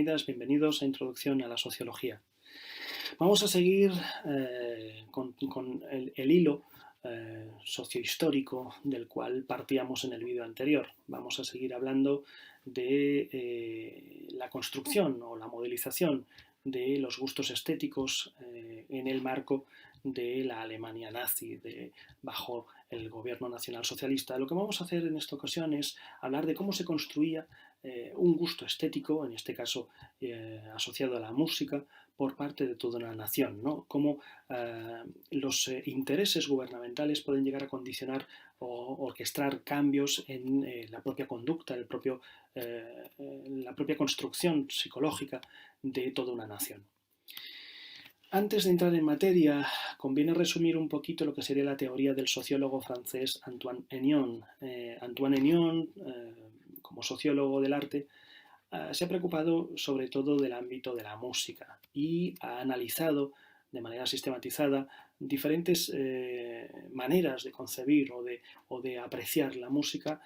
bienvenidas, bienvenidos a Introducción a la Sociología. Vamos a seguir con el hilo sociohistórico del cual partíamos en el vídeo anterior. Vamos a seguir hablando de la construcción o la modelización de los gustos estéticos en el marco de la Alemania nazi, bajo el gobierno nacional socialista. Lo que vamos a hacer en esta ocasión es hablar de cómo se construía un gusto estético, en este caso asociado a la música, por parte de toda una nación, ¿no? Cómo los intereses gubernamentales pueden llegar a condicionar o orquestar cambios en la propia conducta, la propia construcción psicológica de toda una nación. Antes de entrar en materia, conviene resumir un poquito lo que sería la teoría del sociólogo francés Antoine Ennion. Antoine Ennion, como sociólogo del arte, se ha preocupado sobre todo del ámbito de la música y ha analizado de manera sistematizada diferentes maneras de concebir o de apreciar la música,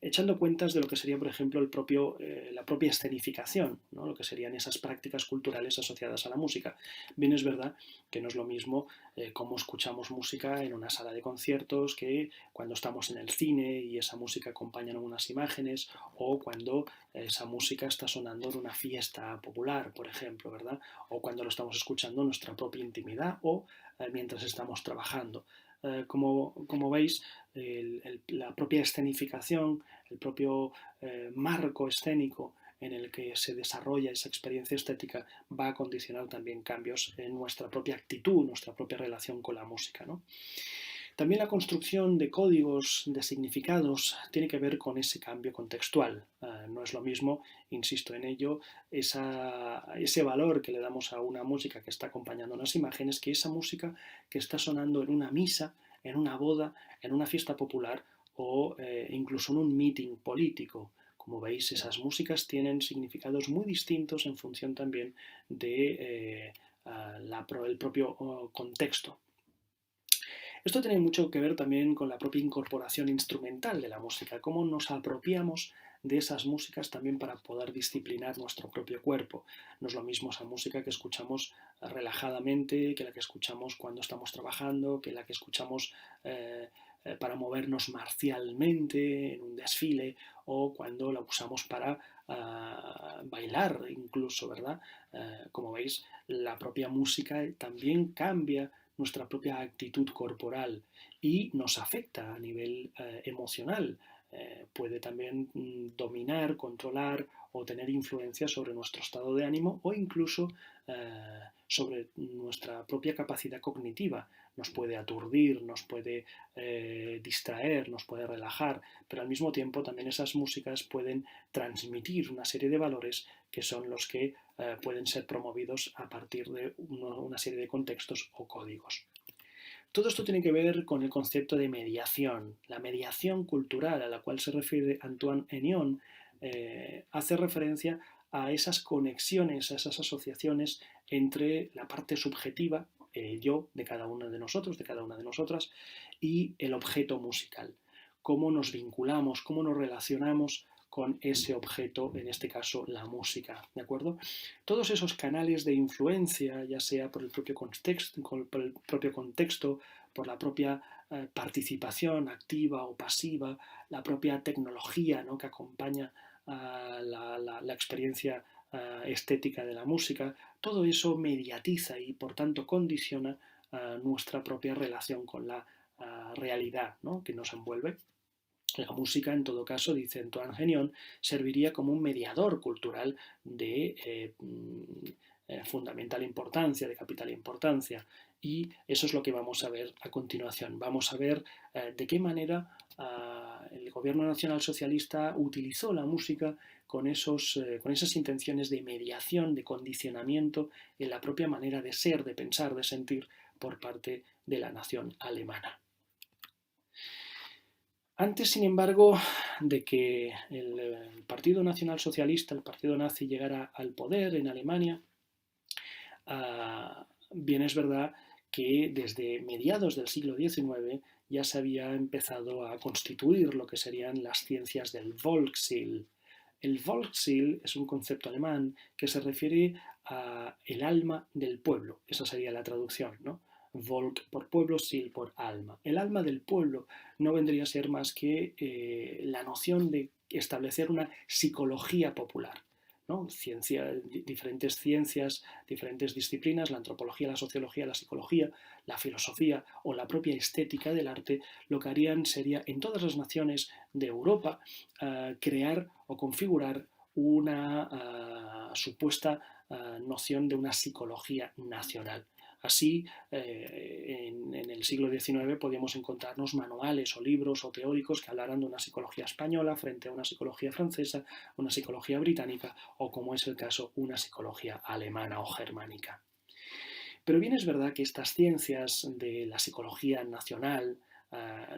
echando cuentas de lo que sería, por ejemplo, la propia escenificación, ¿no? Lo que serían esas prácticas culturales asociadas a la música. Bien, es verdad que no es lo mismo cómo escuchamos música en una sala de conciertos que cuando estamos en el cine y esa música acompaña algunas imágenes, o cuando esa música está sonando en una fiesta popular, por ejemplo, ¿verdad? O cuando lo estamos escuchando en nuestra propia intimidad o mientras estamos trabajando. Como veis, la propia escenificación, el propio marco escénico en el que se desarrolla esa experiencia estética va a condicionar también cambios en nuestra propia actitud, nuestra propia relación con la música, ¿no? También la construcción de códigos, de significados, tiene que ver con ese cambio contextual. No es lo mismo, insisto en ello, ese valor que le damos a una música que está acompañando unas imágenes, que esa música que está sonando en una misa, en una boda, en una fiesta popular o incluso en un meeting político. Como veis, esas músicas tienen significados muy distintos en función también de el propio contexto. Esto tiene mucho que ver también con la propia incorporación instrumental de la música, cómo nos apropiamos de esas músicas también para poder disciplinar nuestro propio cuerpo. No es lo mismo esa música que escuchamos relajadamente, que la que escuchamos cuando estamos trabajando, que la que escuchamos para movernos marcialmente en un desfile, o cuando la usamos para bailar incluso, ¿verdad? Como veis, la propia música también cambia nuestra propia actitud corporal y nos afecta a nivel emocional. Puede también dominar, controlar o tener influencia sobre nuestro estado de ánimo o incluso sobre nuestra propia capacidad cognitiva. Nos puede aturdir, nos puede distraer, nos puede relajar, pero al mismo tiempo también esas músicas pueden transmitir una serie de valores que son los que pueden ser promovidos a partir de una serie de contextos o códigos. Todo esto tiene que ver con el concepto de mediación. La mediación cultural a la cual se refiere Antoine Ennion hace referencia a esas conexiones, a esas asociaciones entre la parte subjetiva, el yo de cada uno de nosotros, de cada una de nosotras, y el objeto musical. Cómo nos vinculamos, cómo nos relacionamos con ese objeto, en este caso la música, ¿de acuerdo? Todos esos canales de influencia, ya sea por el propio contexto, por la propia participación activa o pasiva, la propia tecnología, ¿no?, que acompaña la experiencia estética de la música, todo eso mediatiza y por tanto condiciona nuestra propia relación con la realidad, ¿no?, que nos envuelve. La música, en todo caso, dice Antoine Ennion, serviría como un mediador cultural de fundamental importancia, de capital importancia. Y eso es lo que vamos a ver a continuación. Vamos a ver de qué manera el gobierno nacional socialista utilizó la música con esas intenciones de mediación, de condicionamiento en la propia manera de ser, de pensar, de sentir por parte de la nación alemana. Antes, sin embargo, de que el Partido Nacional Socialista, el partido nazi, llegara al poder en Alemania, bien es verdad que desde mediados del siglo XIX ya se había empezado a constituir lo que serían las ciencias del Volkssinn. El Volksseele es un concepto alemán que se refiere a el alma del pueblo. Esa sería la traducción, ¿no? Volk por pueblo, Seal por alma. El alma del pueblo no vendría a ser más que la noción de establecer una psicología popular, ¿no? Diferentes ciencias, diferentes disciplinas, la antropología, la sociología, la psicología, la filosofía o la propia estética del arte, lo que harían sería en todas las naciones de Europa crear o configurar una supuesta noción de una psicología nacional. Así, en el siglo XIX podíamos encontrarnos manuales o libros o teóricos que hablaran de una psicología española frente a una psicología francesa, una psicología británica o, como es el caso, una psicología alemana o germánica. Pero bien es verdad que estas ciencias de la psicología nacional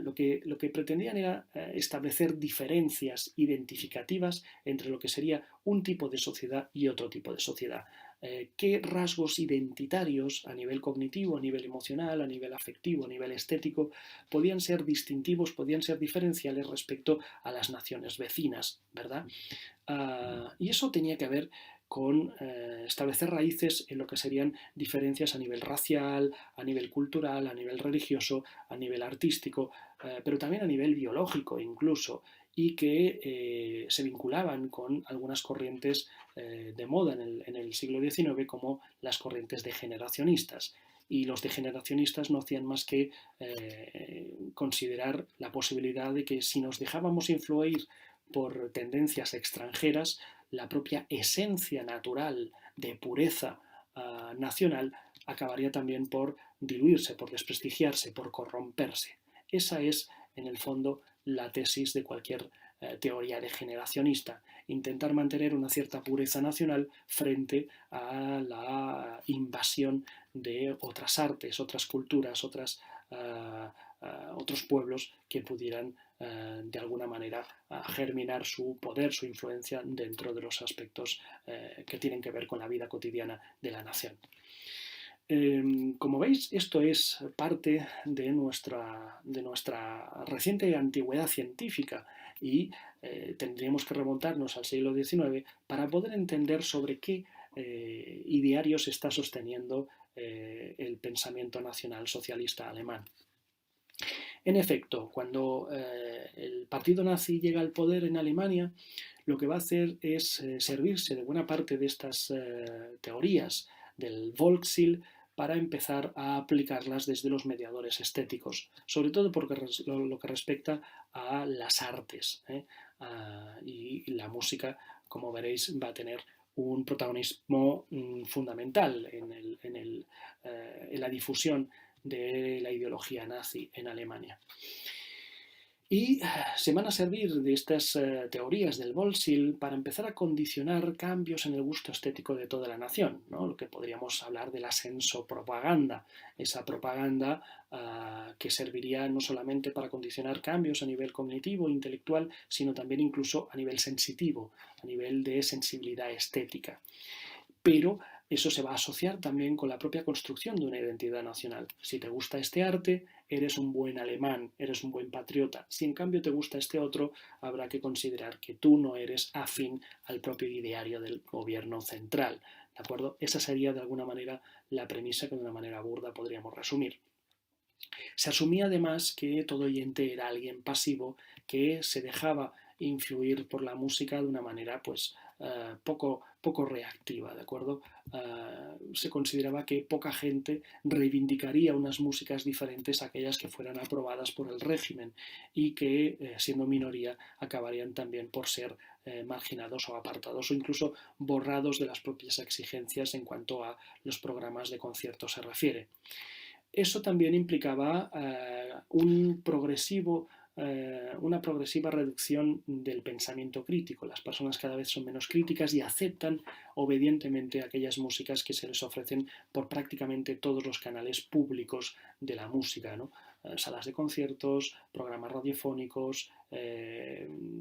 lo que pretendían era establecer diferencias identificativas entre lo que sería un tipo de sociedad y otro tipo de sociedad. ¿Qué rasgos identitarios a nivel cognitivo, a nivel emocional, a nivel afectivo, a nivel estético podían ser distintivos, podían ser diferenciales respecto a las naciones vecinas, ¿verdad? Y eso tenía que ver con establecer raíces en lo que serían diferencias a nivel racial, a nivel cultural, a nivel religioso, a nivel artístico, pero también a nivel biológico incluso, y que se vinculaban con algunas corrientes de moda en el siglo XIX, como las corrientes degeneracionistas. Y los degeneracionistas no hacían más que considerar la posibilidad de que si nos dejábamos influir por tendencias extranjeras, la propia esencia natural de pureza nacional acabaría también por diluirse, por desprestigiarse, por corromperse. Esa es, en el fondo, la tesis de cualquier teoría degeneracionista, intentar mantener una cierta pureza nacional frente a la invasión de otras artes, otras culturas, otros pueblos que pudieran de alguna manera germinar su poder, su influencia dentro de los aspectos que tienen que ver con la vida cotidiana de la nación. Como veis, esto es parte de nuestra reciente antigüedad científica y tendríamos que remontarnos al siglo XIX para poder entender sobre qué idearios está sosteniendo el pensamiento nacional socialista alemán. En efecto, cuando el partido nazi llega al poder en Alemania, lo que va a hacer es servirse de buena parte de estas teorías del Volksseele para empezar a aplicarlas desde los mediadores estéticos, sobre todo porque lo que respecta a las artes. Y la música, como veréis, va a tener un protagonismo fundamental en la difusión de la ideología nazi en Alemania. Y se van a servir de estas teorías del Volksseele para empezar a condicionar cambios en el gusto estético de toda la nación, ¿no? Lo que podríamos hablar de la sensopropaganda, esa propaganda que serviría no solamente para condicionar cambios a nivel cognitivo e intelectual, sino también incluso a nivel sensitivo, a nivel de sensibilidad estética. Pero eso se va a asociar también con la propia construcción de una identidad nacional. Si te gusta este arte, eres un buen alemán, eres un buen patriota. Si en cambio te gusta este otro, habrá que considerar que tú no eres afín al propio ideario del gobierno central. ¿De acuerdo? Esa sería de alguna manera la premisa que de una manera burda podríamos resumir. Se asumía además que todo oyente era alguien pasivo que se dejaba influir por la música de una manera pues poco reactiva, ¿de acuerdo? Se consideraba que poca gente reivindicaría unas músicas diferentes a aquellas que fueran aprobadas por el régimen y que, siendo minoría, acabarían también por ser marginados o apartados o incluso borrados de las propias exigencias en cuanto a los programas de concierto se refiere. Eso también implicaba una progresiva reducción del pensamiento crítico. Las personas cada vez son menos críticas y aceptan obedientemente aquellas músicas que se les ofrecen por prácticamente todos los canales públicos de la música, ¿no? Salas de conciertos, programas radiofónicos,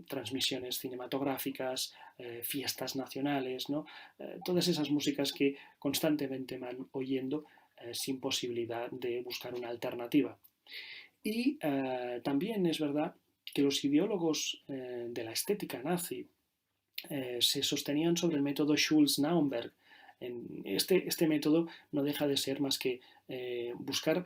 transmisiones cinematográficas, fiestas nacionales, ¿no? Todas esas músicas que constantemente van oyendo sin posibilidad de buscar una alternativa. Y también es verdad que los ideólogos de la estética nazi se sostenían sobre el método Schulz-Naumburg. Este método no deja de ser más que buscar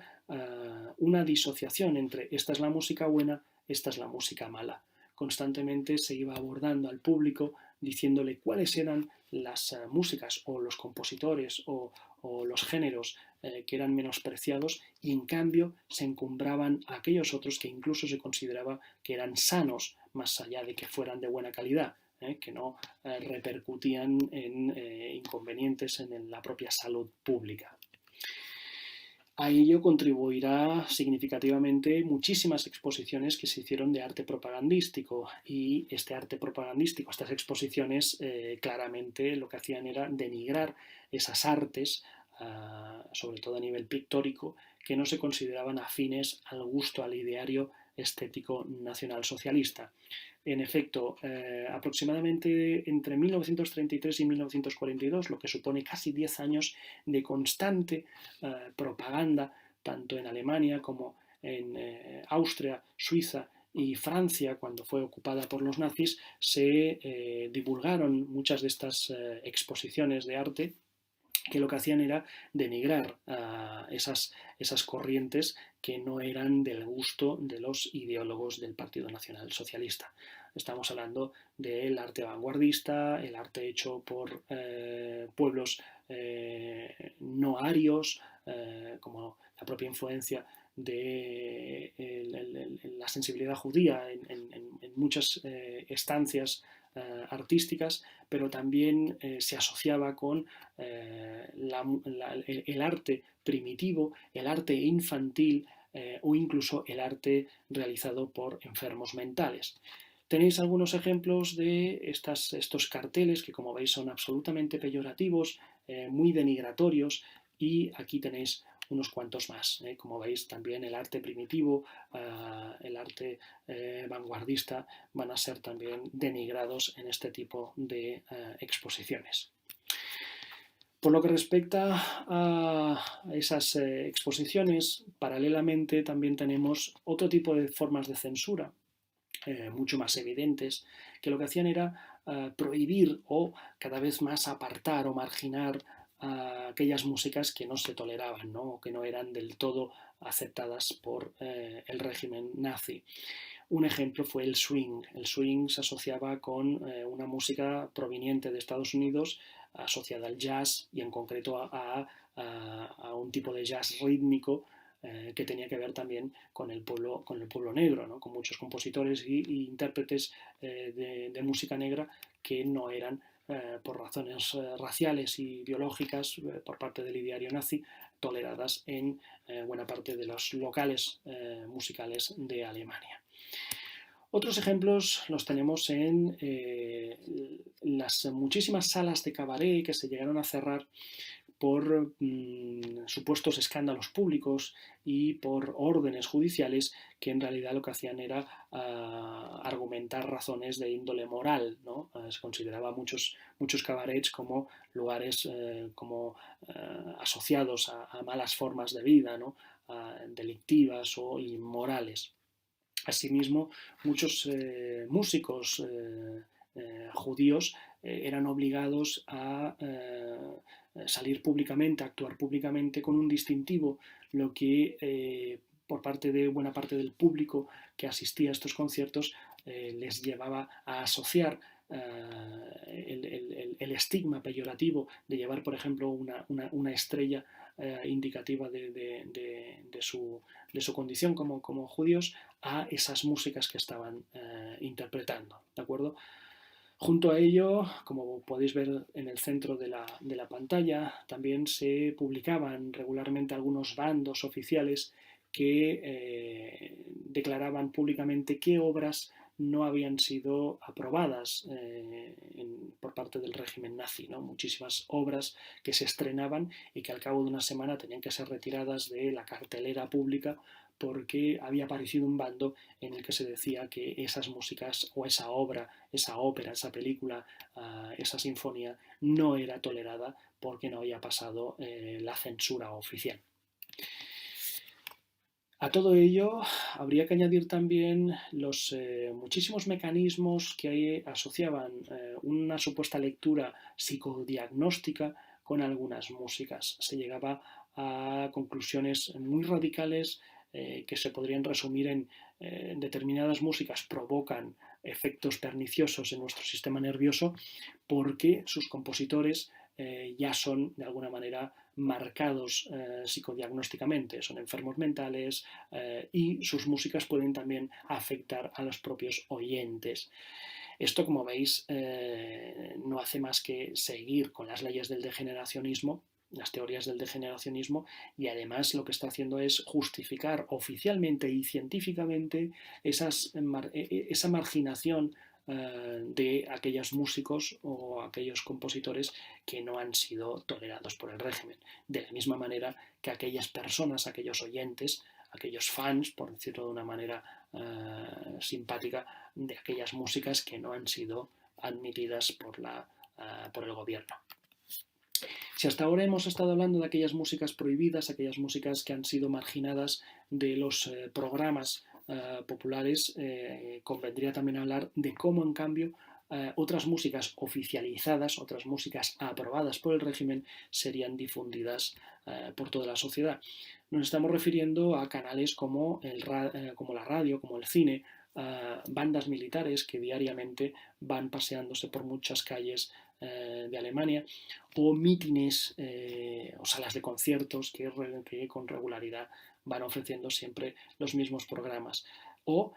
una disociación entre esta es la música buena, esta es la música mala. Constantemente se iba abordando al público diciéndole cuáles eran las músicas o los compositores o los géneros que eran menospreciados, y en cambio se encumbraban a aquellos otros que incluso se consideraba que eran sanos, más allá de que fueran de buena calidad. Que no repercutían en inconvenientes en la propia salud pública. A ello contribuirá significativamente muchísimas exposiciones que se hicieron de arte propagandístico, y este arte propagandístico, estas exposiciones claramente lo que hacían era denigrar esas artes, sobre todo a nivel pictórico, que no se consideraban afines al gusto, al ideario estético nacionalsocialista. En efecto, aproximadamente entre 1933 y 1942, lo que supone casi 10 años de constante propaganda, tanto en Alemania como en Austria, Suiza y Francia, cuando fue ocupada por los nazis, se divulgaron muchas de estas exposiciones de arte que lo que hacían era denigrar esas corrientes que no eran del gusto de los ideólogos del Partido Nacional Socialista. Estamos hablando del arte vanguardista, el arte hecho por pueblos no arios, como la propia influencia de la sensibilidad judía en muchas estancias artísticas, pero también se asociaba con el arte primitivo, el arte infantil o incluso el arte realizado por enfermos mentales. Tenéis algunos ejemplos de estos carteles que, como veis, son absolutamente peyorativos, muy denigratorios, y aquí tenéis unos cuantos más. Como veis, también el arte primitivo, el arte vanguardista van a ser también denigrados en este tipo de exposiciones. Por lo que respecta a esas exposiciones, paralelamente también tenemos otro tipo de formas de censura, mucho más evidentes, que lo que hacían era prohibir o cada vez más apartar o marginar aquellas músicas que no se toleraban, ¿no? O que no eran del todo aceptadas por el régimen nazi. Un ejemplo fue el swing. El swing se asociaba con una música proveniente de Estados Unidos, asociada al jazz, y en concreto a un tipo de jazz rítmico que tenía que ver también con el pueblo negro, ¿no? Con muchos compositores y intérpretes de música negra que no eran, por razones raciales y biológicas, por parte del ideario nazi, toleradas en buena parte de los locales musicales de Alemania. Otros ejemplos los tenemos en las muchísimas salas de cabaret que se llegaron a cerrar por supuestos escándalos públicos y por órdenes judiciales que en realidad lo que hacían era argumentar razones de índole moral, ¿no? Se consideraba muchos cabarets como lugares asociados a malas formas de vida, ¿no? Delictivas o inmorales. Asimismo, muchos músicos judíos eran obligados a salir públicamente, a actuar públicamente con un distintivo, lo que por parte de buena parte del público que asistía a estos conciertos les llevaba a asociar el estigma peyorativo de llevar, por ejemplo, una estrella indicativa de su condición como judíos a esas músicas que estaban interpretando, ¿de acuerdo? Junto a ello, como podéis ver en el centro de la pantalla, también se publicaban regularmente algunos bandos oficiales que declaraban públicamente qué obras no habían sido aprobadas por parte del régimen nazi, ¿no? Muchísimas obras que se estrenaban y que al cabo de una semana tenían que ser retiradas de la cartelera pública porque había aparecido un bando en el que se decía que esas músicas o esa obra, esa ópera, esa película, esa sinfonía no era tolerada porque no había pasado la censura oficial. A todo ello habría que añadir también los muchísimos mecanismos que asociaban una supuesta lectura psicodiagnóstica con algunas músicas. Se llegaba a conclusiones muy radicales que se podrían resumir en determinadas músicas provocan efectos perniciosos en nuestro sistema nervioso porque sus compositores ya son de alguna manera marcados psicodiagnósticamente, son enfermos mentales y sus músicas pueden también afectar a los propios oyentes. Esto, como veis, no hace más que seguir con las leyes del degeneracionismo, las teorías del degeneracionismo, y además lo que está haciendo es justificar oficialmente y científicamente esa marginación de aquellos músicos o aquellos compositores que no han sido tolerados por el régimen. De la misma manera que aquellas personas, aquellos oyentes, aquellos fans, por decirlo de una manera simpática, de aquellas músicas que no han sido admitidas por el gobierno. Si hasta ahora hemos estado hablando de aquellas músicas prohibidas, aquellas músicas que han sido marginadas de los programas populares, convendría también hablar de cómo, en cambio, otras músicas oficializadas, otras músicas aprobadas por el régimen, serían difundidas por toda la sociedad. Nos estamos refiriendo a canales como la radio, como el cine, bandas militares que diariamente van paseándose por muchas calles de Alemania, o mítines o salas de conciertos que con regularidad van ofreciendo siempre los mismos programas, o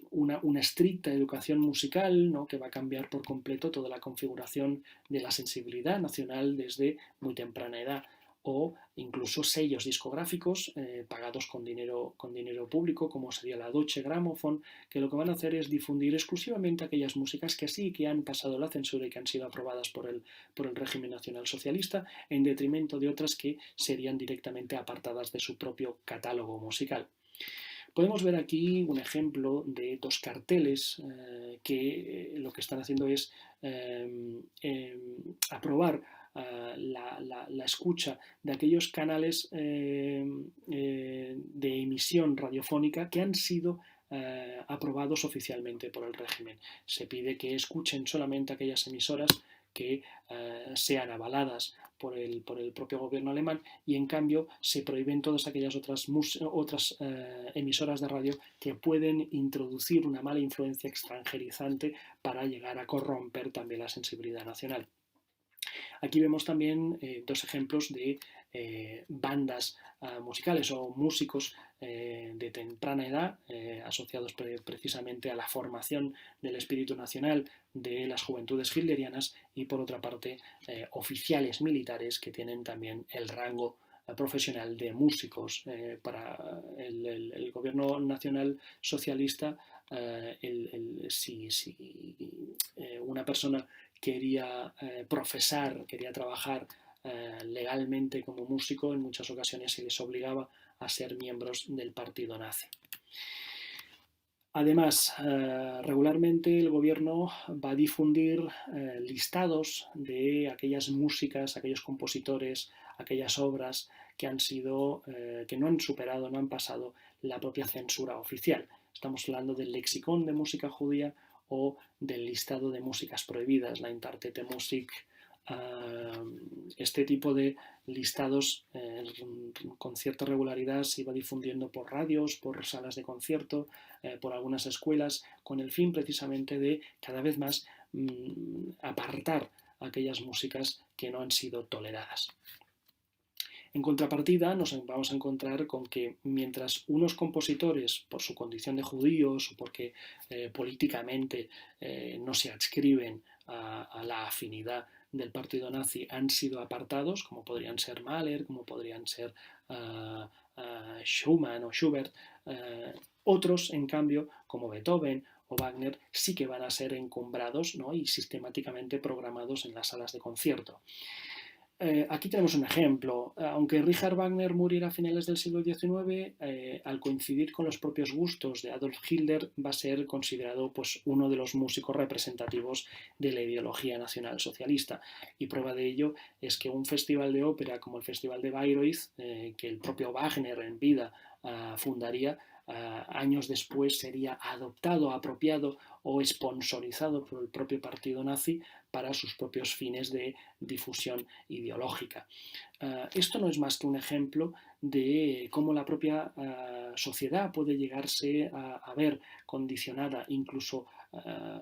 una estricta educación musical, ¿no?, que va a cambiar por completo toda la configuración de la sensibilidad nacional desde muy temprana edad, o incluso sellos discográficos pagados con dinero público, como sería la Deutsche Grammophon, que lo que van a hacer es difundir exclusivamente aquellas músicas que sí que han pasado la censura y que han sido aprobadas por el régimen nacional socialista, en detrimento de otras que serían directamente apartadas de su propio catálogo musical. Podemos ver aquí un ejemplo de dos carteles que lo que están haciendo es aprobar la escucha de aquellos canales de emisión radiofónica que han sido aprobados oficialmente por el régimen. Se pide que escuchen solamente aquellas emisoras que sean avaladas por el propio gobierno alemán, y en cambio se prohíben todas aquellas otras emisoras de radio que pueden introducir una mala influencia extranjerizante para llegar a corromper también la sensibilidad nacional. Aquí vemos también dos ejemplos de bandas musicales o músicos de temprana edad asociados precisamente a la formación del espíritu nacional de las juventudes hitlerianas, y por otra parte oficiales militares que tienen también el rango profesional de músicos. Para el gobierno nacional socialista, si una persona quería profesar, quería trabajar legalmente como músico, en muchas ocasiones se les obligaba a ser miembros del partido nazi. Además, regularmente el gobierno va a difundir listados de aquellas músicas, aquellos compositores, aquellas obras que que no han superado, no han pasado la propia censura oficial. Estamos hablando del lexicón de música judía o del listado de músicas prohibidas, la Intertete Musik. Este tipo de listados con cierta regularidad se iba difundiendo por radios, por salas de concierto, por algunas escuelas, con el fin precisamente de cada vez más apartar aquellas músicas que no han sido toleradas. En contrapartida, nos vamos a encontrar con que mientras unos compositores, por su condición de judíos o porque políticamente no se adscriben a la afinidad del partido nazi, han sido apartados, como podrían ser Mahler, como podrían ser Schumann o Schubert, otros, en cambio, como Beethoven o Wagner, sí que van a ser encumbrados, ¿no?, y sistemáticamente programados en las salas de concierto. Aquí tenemos un ejemplo. Aunque Richard Wagner muriera a finales del siglo XIX, al coincidir con los propios gustos de Adolf Hitler, va a ser considerado pues, uno de los músicos representativos de la ideología nacionalsocialista. Y prueba de ello es que un festival de ópera como el Festival de Bayreuth, que el propio Wagner en vida fundaría, años después sería adoptado, apropiado o sponsorizado por el propio partido nazi para sus propios fines de difusión ideológica. Esto no es más que un ejemplo de cómo la propia sociedad puede llegarse a ver condicionada incluso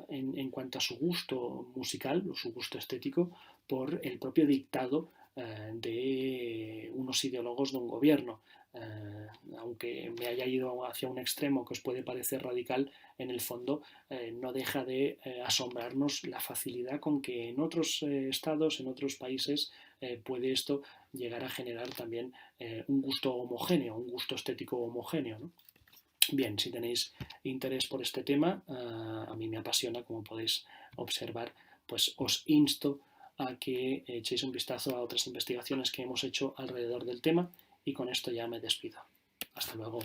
en cuanto a su gusto musical o su gusto estético por el propio dictado de unos ideólogos de un gobierno. Aunque me haya ido hacia un extremo que os puede parecer radical, en el fondo no deja de asombrarnos la facilidad con que en otros estados, en otros países, puede esto llegar a generar también un gusto homogéneo, un gusto estético homogéneo, ¿no? Bien, si tenéis interés por este tema, a mí me apasiona, como podéis observar, pues os insto a que echéis un vistazo a otras investigaciones que hemos hecho alrededor del tema y con esto ya me despido. Hasta luego.